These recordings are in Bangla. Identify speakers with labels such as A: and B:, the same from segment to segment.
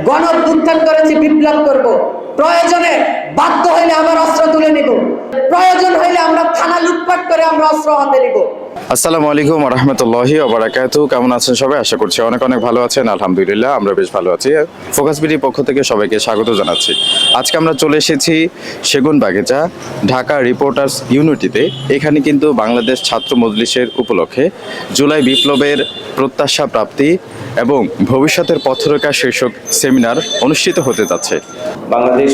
A: গণ অভ্যুত্থান করেছি, বিপ্লব করব। প্রয়োজনে বাধ্য হইলে আবার অস্ত্র তুলে নিব, প্রয়োজন হইলে আমরা থানা লুটপাট করে আমরা অস্ত্র হাতে নিব।
B: আসসালামু আলাইকুম ওয়া রাহমাতুল্লাহি ওয়া বারাকাতুহু। কেমন আছেন সবাই? আশা করছি অনেক অনেক ভালো আছেন। আলহামদুলিল্লাহ আমরা বেশ ভালো আছি। ফোকাস বিডির পক্ষ থেকে সবাইকে স্বাগত জানাচ্ছি। আজকে আমরা চলে এসেছি সেগুনবাগিচা ঢাকা রিপোর্টার্স ইউনিটিতে। এখানে কিন্তু বাংলাদেশ ছাত্র মজলিসের উপলক্ষে জুলাই বিপ্লবের প্রত্যাশা প্রাপ্তি এবং ভবিষ্যতের পথরেখা শীর্ষক সেমিনার অনুষ্ঠিত হতে যাচ্ছে।
C: বাংলাদেশ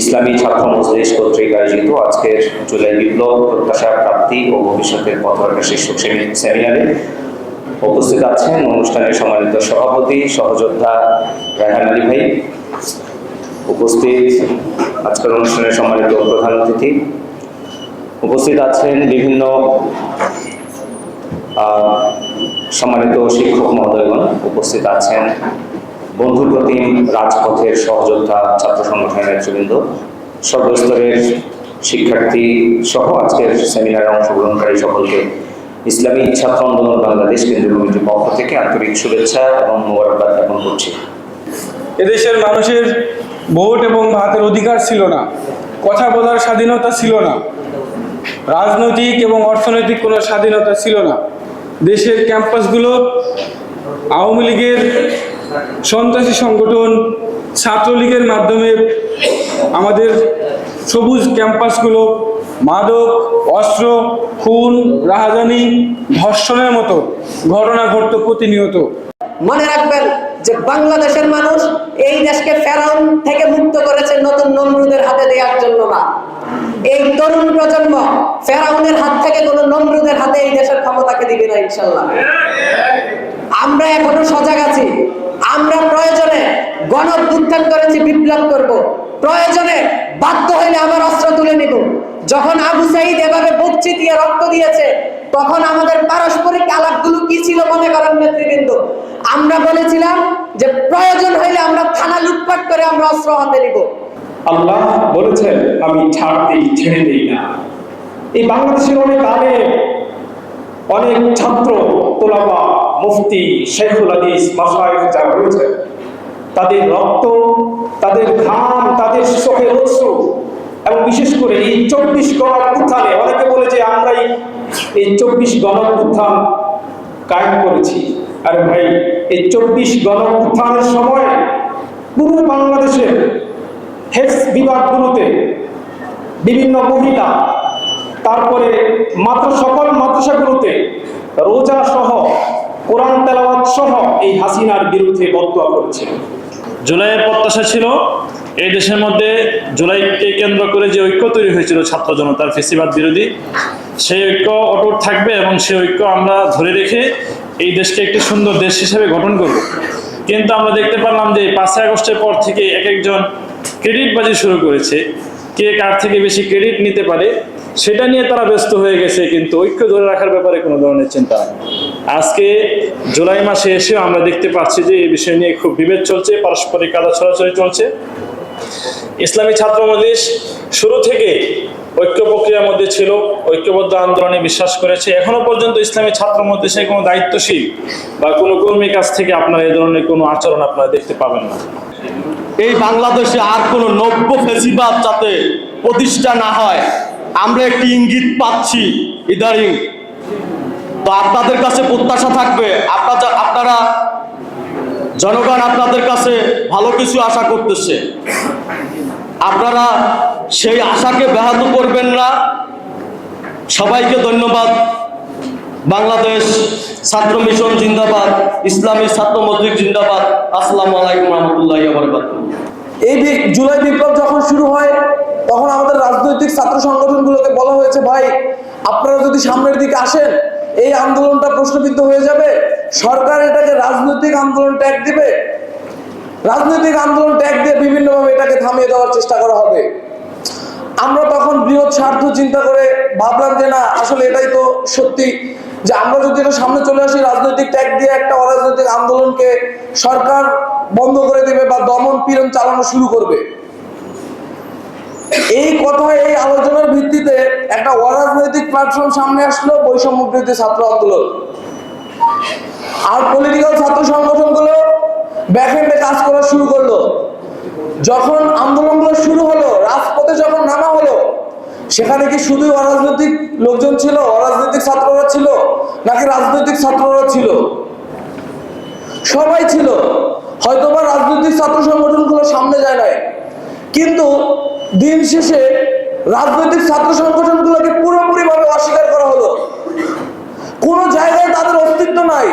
C: ইসলামী ছাত্র মজলিস কর্তৃক আয়োজিত আজকের জুলাই বিপ্লব প্রত্যাশা প্রাপ্তি ও ভবিষ্যতের পথরেখা শীর্ষক সেমিনারে উপস্থিত আছেন অনুষ্ঠানের সম্মানিত সভাপতি সহযোদ্ধা রায়হান আলী ভাই, উপস্থিত আজকের অনুষ্ঠানের সম্মানিত প্রধান অতিথি, উপস্থিত আছেন বিভিন্ন সম্মানিত শিক্ষক মহোদয়গণ, উপস্থিত আছেন বন্ধু প্রতিম রাজপথের সহযোদ্ধা ছাত্র সংগঠনের নেতৃবৃন্দ, সর্বস্তরের শিক্ষার্থী সহ আজকের সেমিনারে অংশগ্রহণকারী সকলকে ইসলামী ছাত্র আন্দোলন বাংলাদেশ কেন্দ্রীয় কমিটির পক্ষ থেকে আন্তরিক শুভেচ্ছা এবং মোবারকবাদ জ্ঞাপন করছি।
D: এদেশের মানুষের ভোট এবং ভাতের অধিকার ছিল না, কথা বলার স্বাধীনতা ছিল না, রাজনৈতিক এবং অর্থনৈতিক কোনো স্বাধীনতা ছিল না। দেশের ক্যাম্পাসগুলো আওয়ামী লীগের সন্ত্রাসী সংগঠন ছাত্রলীগের মাধ্যমে আমাদের সবুজ ক্যাম্পাসগুলো মাদক, অস্ত্র, খুন, রাহাজানি, ধর্ষণের মতো ঘটনা ঘটত প্রতিনিয়ত।
A: মনে রাখবেন যে বাংলাদেশের মানুষ এই দেশকে ফেরাউন থেকে মুক্ত করেছে নতুন নমরুদের হাতে দেওয়ার জন্য না। এই তরুণ প্রজন্ম ফেরাউনের হাত থেকে কোনো নমরুদের হাতে এই দেশের ক্ষমতাকে দিবে না ইনশাআল্লাহ। আমরা এখনো সজাগ আছি। আমরা প্রয়োজনে গণ অভ্যুত্থান করেছি, বিপ্লব করব। প্রয়োজনে বাধ্য হইলে আবার অস্ত্র তুলে নিব। যখন আবু সাঈদ এভাবে বুক চিতিয়ে রক্ত দিয়েছে, তখন আমাদের পারস্পরিক আলাপগুলো কি ছিল মনে করেন নেতৃবৃন্দ? আমরা বলেছিলাম যে প্রয়োজন হইলে আমরা থানা লুটপাট করে আমরা অস্ত্র হাতে নিব।
E: আল্লাহ বলেছেন আমি ছাড় দিই, ছেড়ে দিই না। এই বাংলাদেশের অনেক আলেম, অনেক ছাত্র, তোলাবা, মুফতি, শেখুল হাদিস, মাশায়েখ যারা রয়েছে, তাদের রক্ত, তাদের ঘাম, তাদের চোখের অশ্রু এবং বিশেষ করে এই 24 গণ অভ্যুত্থানে অনেকে বলে যে আমরাই এই 24 গণ অভ্যুত্থান কায়েম করেছি। আরে ভাই, এই 24 গণ অভ্যুত্থানের সময় পুরো বাংলাদেশের হেফজ বিভাগগুলোতে বিভিন্ন মহিলা, তারপরে সকল মাদ্রাসাগুলোতে রোজা সহ কোরআন তেলাওয়াত সহ এই হাসিনার বিরুদ্ধে বদদোয়া করেছে।
F: জুলাইয়ের প্রত্যাশা ছিল এই দেশের মধ্যে জুলাইকে কেন্দ্র করে যে ঐক্য তৈরি হয়েছিল ছাত্র জনতার ফেসিবাদ বিরোধী, সেই ঐক্য অটুট থাকবে এবং সেই ঐক্য আমরা ধরে রেখে এই দেশকে একটি সুন্দর দেশ হিসেবে গঠন করব। কিন্তু আমরা দেখতে পারলাম যে 5ই আগস্টের পর থেকে এক একজন ক্রেডিটবাজি শুরু করেছে। কে কার থেকে বেশি ক্রেডিট নিতে পারে সেটা নিয়ে তারা ব্যস্ত হয়ে গেছে, কিন্তু ঐক্য ধরে রাখার ব্যাপারে কোনো ধরনের চিন্তা নেই। আজকে জুলাই মাসে এসেও আমরা দেখতে পাচ্ছি যে এই বিষয় নিয়ে খুব বিভেদ চলছে, পারস্পরিক কাদা ছড়াছড়ি চলছে। ইসলামী ছাত্র মজলিস শুরু থেকে ঐক্য প্রক্রিয়ার মধ্যে ছিল, ঐক্যবদ্ধ আন্দোলনে বিশ্বাস করেছে। এখনো পর্যন্ত ইসলামী ছাত্র মজলিসের কোনো দায়িত্বশীল বা কোনো কর্মীর কাছ থেকে আপনারা এই ধরনের কোনো আচরণ আপনারা দেখতে পাবেন না।
G: এই বাংলাদেশে আর কোনো নব্য ফেসিবাদ যাতে প্রতিষ্ঠা না হয়, আমরা একটি ইঙ্গিত পাচ্ছি ইদারিং। তো আপনাদের কাছে প্রত্যাশা থাকবে, আপনারা জনগণ আপনাদের কাছে ভালো কিছু আশা করতেছে, আপনারা সেই আশাকে ব্যাহত করবেন না। সবাইকে ধন্যবাদ। বাংলাদেশ ছাত্র মিশন জিন্দাবাদ, ইসলামী ছাত্র মজলিস জিন্দাবাদ। আসসালামু আলাইকুম রহমতুল্লাহি ওয়া বারাকাতুহু।
H: এই জুলাই বিপ্লব যখন শুরু হয়, তখন আমাদের রাজনৈতিক ছাত্র সংগঠনগুলোকে বলা হয়েছে, ভাই আপনারা যদি সামনের দিকে আসেন এই আন্দোলনটা প্রশ্নবিদ্ধ হয়ে যাবে, সরকার এটাকে রাজনৈতিক আন্দোলন ট্যাগ দিবে, রাজনৈতিক আন্দোলন ট্যাগ দিয়ে বিভিন্নভাবে এটাকে থামিয়ে দেওয়ার চেষ্টা করা হবে। আমরা তখন বৃহৎ স্বার্থ চিন্তা করে ভাবলাম যে না, আসলে এটাই তো সত্যি, যে আমরা যদি এটা সামনে চলে আসি, রাজনৈতিক ট্যাগ দিয়ে একটা অরাজনৈতিক আন্দোলনকে সরকার বন্ধ করে দেবে বা দমন পীড়ন চালানো শুরু করবে। এই কথায় এই আলোচনার ভিত্তিতে একটা অরাজনৈতিক প্ল্যাটফর্ম সামনে আসলো, বৈষম্য বিরোধী ছাত্র আন্দোলন। আর পলিটিক্যাল ছাত্র সংগঠনগুলো ব্যাকএন্ডে কাজ করা শুরু করলো। যখন আন্দোলনগুলো শুরু হলো, রাজপথে যখন নামা হলো, সেখানে কি শুধুই অরাজনৈতিক লোকজন ছিল, অরাজনৈতিক ছাত্ররা ছিল, নাকি রাজনৈতিক ছাত্ররা ছিল? সবাই ছিল। হয়তোবা রাজনৈতিক ছাত্র সংগঠনগুলো সামনে যায় নাই, কিন্তু দিন শেষে রাজনৈতিক ছাত্র সংগঠনগুলোকে পুরোপুরিভাবে অস্বীকার করা হলো। কোনো জায়গায় তাদের অস্তিত্ব নাই।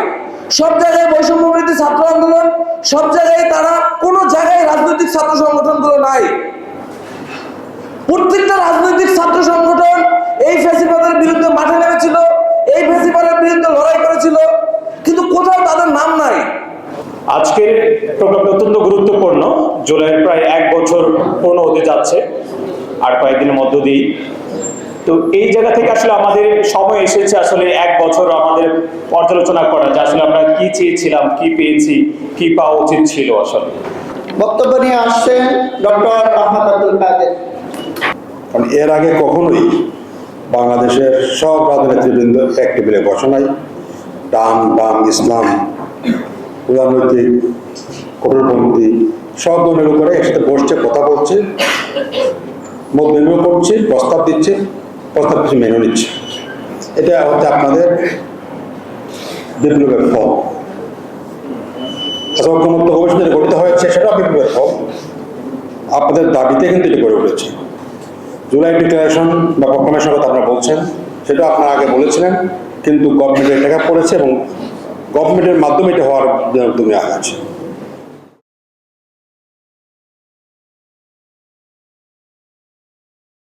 H: সব জায়গায় বৈষম্য বিরোধী ছাত্র আন্দোলন, সব জায়গায় তারা, কোনো জায়গায় রাজনৈতিক ছাত্র সংগঠনগুলো নাই। প্রত্যেকটা রাজনৈতিক ছাত্র সংগঠন এই ফ্যাসিবাদের বিরুদ্ধে মাঠে নেমেছিল, এই ফ্যাসিবাদের বিরুদ্ধে লড়াই করেছিল, কিন্তু কোথাও তাদের নাম নাই।
E: আজকের প্রোগ্রাম অত্যন্ত গুরুত্বপূর্ণ। জুলাইয়ের প্রায় 1 বছর পূর্ণ হতে যাচ্ছে আর কয়েকদিনের মধ্য দিয়েই। তো এই জায়গা থেকে আসলে আমাদের সময় এসেছে আসলে 1 বছর আমাদের পর্যালোচনা করা, যে আসলে আমরা কি চেয়েছিলাম, কি পেয়েছি, কি পাওয়া উচিত ছিল। আসলে
I: বক্তব্য নিয়ে আসছেন ডক্টর আহমদ আব্দুল কাদের।
J: কারণ এর আগে কখনোই বাংলাদেশের সব রাজনীতিবৃন্দ এক টেবিলে বসে নাই। ডান বাম ইসলাম প্রধানমন্ত্রী কঠোরপন্থী সব ধরনের উপরে একসাথে বসছে, কথা বলছে, মত বিনিময় করছে, প্রস্তাব দিচ্ছে, প্রস্তাব কিছু মেনে নিচ্ছে। এটা হচ্ছে আপনাদের বিপ্লবের ফল। ঐক্যমত্য কমিশন যেটা গঠিত হয়েছে সেটাও বিপ্লবের ফল। আপনাদের দাবিতে কিন্তু এটা গড়ে উঠেছে। জুলাই ডিক্লারেশন বা প্রোক্লামেশন কথা আপনারা বলছেন, সেটা আপনারা আগে বলেছিলেন, কিন্তু গভর্নমেন্টের টাকা পড়েছে এবং গভর্নমেন্টের মাধ্যমে এটা হওয়ার তুমি আছে।